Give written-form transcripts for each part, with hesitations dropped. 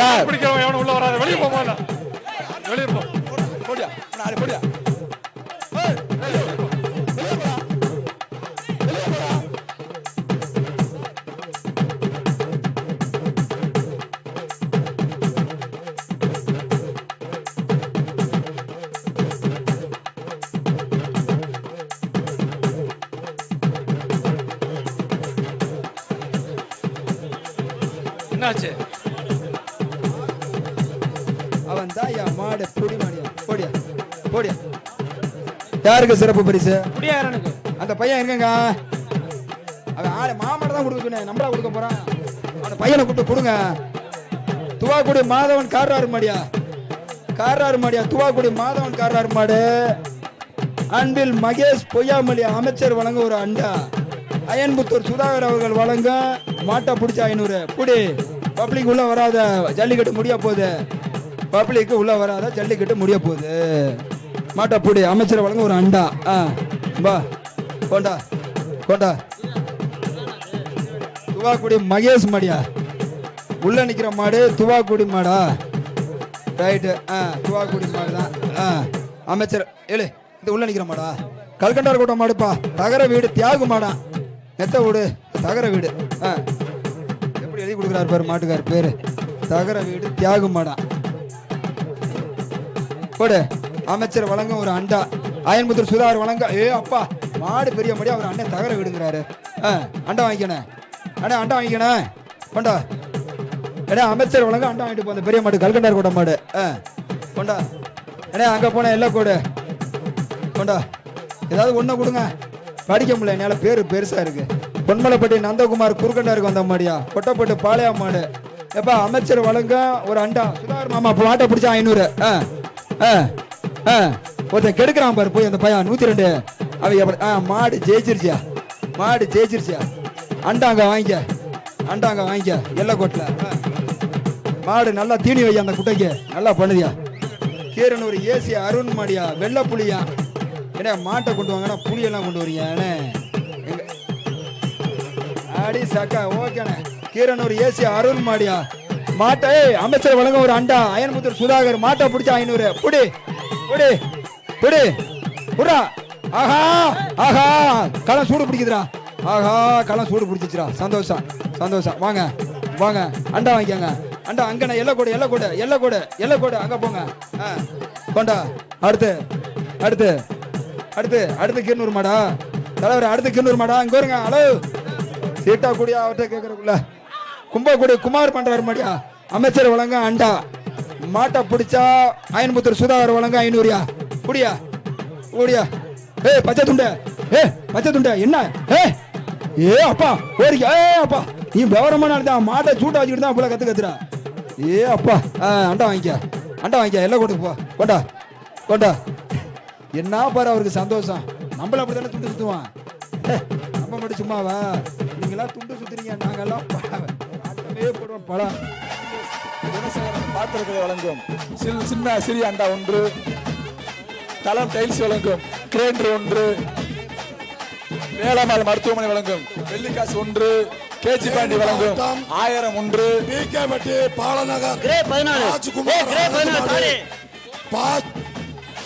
Sir பிடிக்கிறவன் எவனும் உள்ள வராது. வெளியே போமா, வெளியே போ. போடியா போடியா. என்னாச்சு? அவன் தான் என் மாடு புடி மாடியா. போடியா போடியா. யாருக்கு சிறப்பு பரிசு? குடியாரனுக்கு. அந்த பையன் இருக்கங்க. அவன் ஆளு மாமாட்ட தான் கொடுக்க சொன்னேன். நம்மளா கொடுக்க போறான். அந்த பையனை கூப்பிட்டு கொடுங்க. துவாக்குடி மாதவன் கார்ராறு மாடியா. கார்ராறு மாடியா. துவாக்குடி மாதவன் கார்ராறு மாடு. அன்பில் மகேஷ் பொய்யாமொழி அமைச்சர் வழங்க ஒரு அண்டா. அயன்புத்தூர் சுதாகர் அவர்கள் வழங்க மாட்டை பிடிச்ச 500 புடி. பப்ளிக் உள்ள வராத, ஜல்லிக்கட்டு முடிய போகுது. பப்ளிக்கு உள்ள வராத, ஜல்லிக்கட்டு முடிய போகுது. மாட்டை புடி. அமைச்சர் வழங்க ஒரு அண்டா. பா கொண்டா கொண்டா. துவாக்குடி மகேஷ் மாடியா. உள்ள நிக்கிற மாடு துவாக்குடி மாடா. ரைட்டு. துவாக்குடி மாடு தான். அமைச்சர் ஏழு இது உள்ள நிக்கிற மாடா. கல்கண்டார் கூட்டம் மாடுப்பா. தகர வீடு தியாகு மாடா. நெத்த வீடு தகர வீடு. எப்படி எழுதி கொடுக்குறாரு பாரு மாட்டுக்கார் பேரு. தகர வீடு தியாகு மாடா. போடு. அமைச்சர் வழங்க ஒரு அண்டா. அயன்புத்தூர் சுதாகர் வழங்க. அப்பா மாடு பெரிய மாடி. அவர் அண்ணன் தகர வீடுங்கிறாரு. அண்டா வாங்கிக்கணும் அண்ணா. அண்டா வாங்கிக்கணும். கொண்டா. ஏன்னா அமைச்சர் வழங்க அண்டா வாங்கிட்டு போ. அந்த பெரிய மாடு கல்கண்டார் கூட்டம் மாடு. கொண்டா. ஏன்னா அங்க போன எல்லாம் கூடு. கொண்டா. ஏதாவது ஒண்ணு கொடுங்க. படிக்க முடியல என்னால. பேரு பெருசா இருக்கு. பொன்மலைப்பட்டி நந்தகுமார் குறுக்கண்டாருக்கு வந்த மாடியா. கொட்டப்பட்டு பாளையா மாடு. எப்பா அமைச்சர் வழங்க ஒரு அண்டா. சுதாகர் மாமா மாட்டை பிடிச்சா 500. ஒருத்தன் கெடுக்கிறான் பாரு போய் அந்த பையன் 102. அவ மாடு ஜெயிச்சிருச்சியா. மாடு ஜெயிச்சிருச்சியா. அண்டாங்க வாங்கிக்க. அண்டாங்க வாங்கிக்க. எல்லை கோட்டில் மாடு நல்லா தீனி வையா. அந்த குட்டைக்கு நல்லா பண்ணுதியா. கீரனூர் ஏசி அருண் மாடியா. வெள்ளை புளியா. ஏன்னா மாட்டை கொண்டு வாங்கன்னா புளியெல்லாம் கொண்டு வரீங்க. எங்க அடி சக்கா. ஓகேண்ணே. கீரனூர் ஏசி அருண் மாடியா. மாட்டை அமைச்சர் வழங்க ஒரு அண்டா. அயன்புத்தூர் சுதாகர் மாட்டை பிடிச்சா 500 புடி புடி புடி புடா. ஆஹா ஆஹா களம் சூடு பிடிக்குதுடா. ஆஹா களம் சூடு பிடிச்சிச்சுடா. சந்தோஷம் சந்தோஷம். வாங்க வாங்க. அண்டா வாங்கிக்கங்க. அண்டா அங்கண்ணே. எல்லை கோடு எல்லை கோடு எல்லை கோடு எல்லை கோடு. அங்க போங்க. கொண்டா. அடுத்து அடுத்து அடுத்து அடுத்து கீரனூர் மாடா. தலைவர் அடுத்து கீரனூர் மாடா. இங்க வருங்க. ஹலோ சீட்டா கூடியா. அவர்கிட்ட கேட்கறக்குள்ள கும்பகுடி குமார் பண்றாரு மாடியா. அமைச்சர் வழங்க அண்டா. மாட்டை பிடிச்சா அயன்புத்தூர் சுதாகர் வழங்க 500. குடியா ஓடியா. பச்சை துண்ட. பச்சை துண்ட என்ன? அப்பா ஓடிக்க. அப்பா நீ விவரமான தான். மாட்டை சூட்டா வச்சுக்கிட்டு தான் அப்பல கத்துறா. அப்பா அண்டா வாங்கிக்க. அண்டா வாங்கிக்க. எல்லாம் கொண்டு போ. கொண்டா கொண்டா. என்ன பாரு அவருக்கு சந்தோஷம். நம்மள அப்படித்தானே துண்டு சுத்துவான். நம்ம மட்டும் சும்மாவா? நீங்களாம் துண்டு சுத்துறீங்க. நாங்கெல்லாம் போடுவோம். பழம் பாத்திரங்களை வழங்கும் சின்ன சிறிய அண்டா 1. தளம் டைல்ஸ் வழங்கும் கிரைண்டர் 1. வேளாமல் மருத்துவமனை வழங்கும் வெள்ளிக்காசு 1. கேஜி பாண்டி வழங்கும் 1000 1. பிகேபட்டி பாலநகர்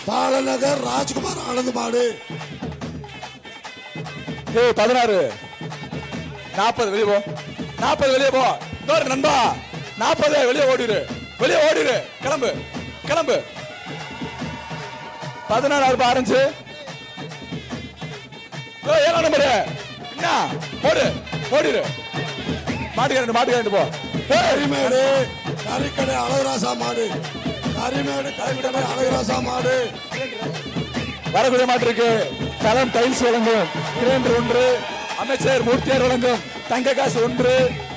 பாலநகர் ராஜ்குமார் ஆனந்த் மாடு. 16 40 வெளியே போ. 40 வெளியே போ. இன்னொரு நண்பா 40 வெளியே ஓடிரு. வெளியே ஓடிரு. கிளம்பு கிளம்பு. 16 ரூபாய் ஆரஞ்சு. 7 நம்பரு என்ன? ஓடு ஓடிரு. மாட்டுக்காரன் போ. கரிமேடு கறிக்கடை அழகராசா மாடு. கரிமேடு கறிக்கடை அழகராசா மாடு. வரக்கூடிய மாட்டு இருக்கு. தளம் டைல்ஸ் வழங்கும் கிரைண்டர் 1. அமைச்சர் மூர்த்தியார் வழங்கும் தங்க காசு 1.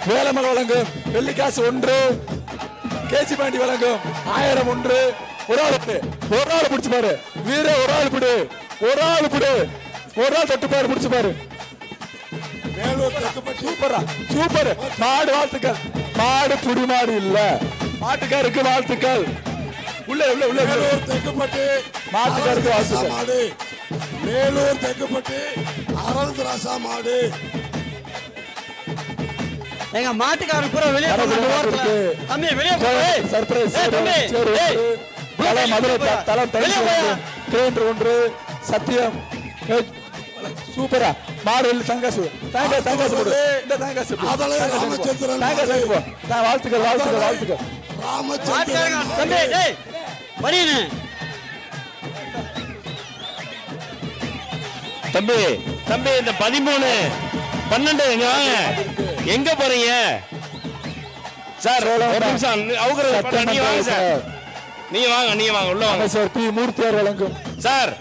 வேலமல் வழங்கும் வெள்ளிக்காசு 1. கேஜி பாண்டி வழங்கும் 1000 1. ஒரு ஆள் பிடிச்சு பாரு. வீர ஒரு ஆள் பிடி. ஒரு ஆள் பிடி. ஒரு ஆள் தொட்டு பாரு. பிடிச்சு பாரு. சூப்பரா சூப்பர் மாடு. வாழ்த்துக்கள். மாடு புடி மாடு இல்ல. மாட்டுக்காருக்கு வாழ்த்துக்கள். உள்ள உள்ள உள்ள. தெக்குப்பட்டி மாட்டுக்காருக்கு வாழ்த்துக்கள். மாடு. மேலூர் தெக்குப்பட்டி அரவிந்த் ராசா மாடு. எங்க மாட்டுக்காரன் பூரா வெளியே வரக்கூடிய மாட்டிற்கு தம்பி வெளியே போ ஏய். சர்ப்ரைஸ் ஏய், தம்பி. ஏய். தலம் மதுரை தலம் வெளியே போயா. கிரேண்டர் ஒன்று சத்தியம் சூப்பரா மாடு தங்காசு தங்காசு போடு இந்த தங்காசு அதலே ராமச்சந்திரன் தங்காசு போ வாழ்த்துக்கள் வாழ்த்துக்கள் வாழ்த்துக்கள் மாட்டுக்காரங்க ராமச்சந்திரன் தம்பி டேய் மணியனே தம்பி தம்பி இந்த 13 12 எங்க வாங்க எங்க போறீங்க சார் ஒரு நிமிஷம் அவங்க நீங்க வாங்க சார் நீங்க வாங்க உள்ள வாங்க சார் பி மூர்த்தியார் வழங்கும் சார்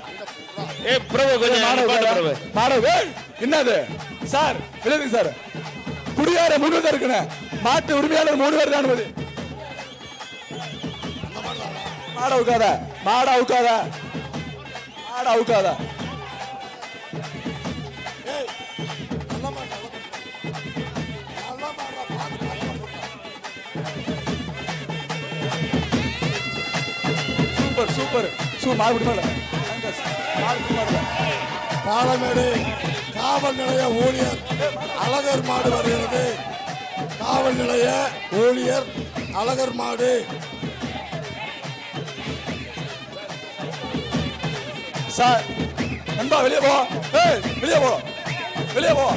ஏ பிரபு கொஞ்சம் பாட்டு பிரபு மாடவே என்னது சார் எழுதுங்க சார் குடியார 3 பேர் இருக்குண்ணே மாட்டு உரிமையாளர் 3 பேர் தான் மாட அவுக்காத மாட அவுக்காத மாட அவுக்காத சூப்பர் சூப்பர் மாடு மேல பாலமேடு காவல் நிலைய ஊழியர் அழகர் மாடு வருகிறது. காவல் நிலைய ஊழியர் அழகர் மாடு சார் நண்பா வெளியே போ ஏய் வெளியே போ வெளியே போ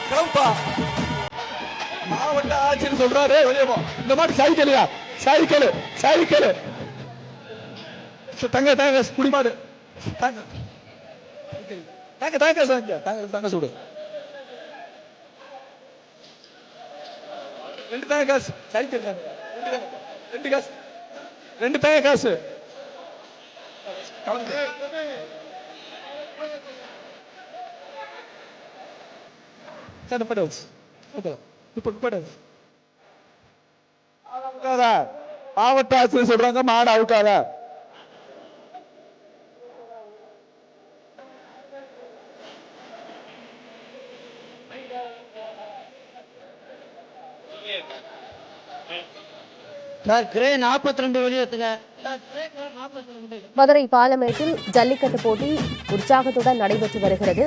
கிளம்பா மாவட்ட ஆட்சியர் சொல்றாரு வெளியே போ இந்த மாட்டு சைக்கிளியா சைக்கிள் தங்க தங்க குடி மாடு தங்க தங்க தங்க தங்க தங்க சுடு 2 தங்க காசு சைக்கிள் 2 காசு 2 தங்க காசு மாவட்ட ஆட்சியர் சொல்றாங்க மாடு அவுக்காத கிரே 42 வெளியேத்துங்க மதுரை பாலமேட்டில் ஜல்லிக்கட்டு போட்டி உற்சாகத்துடன் நடைபெற்று வருகிறது.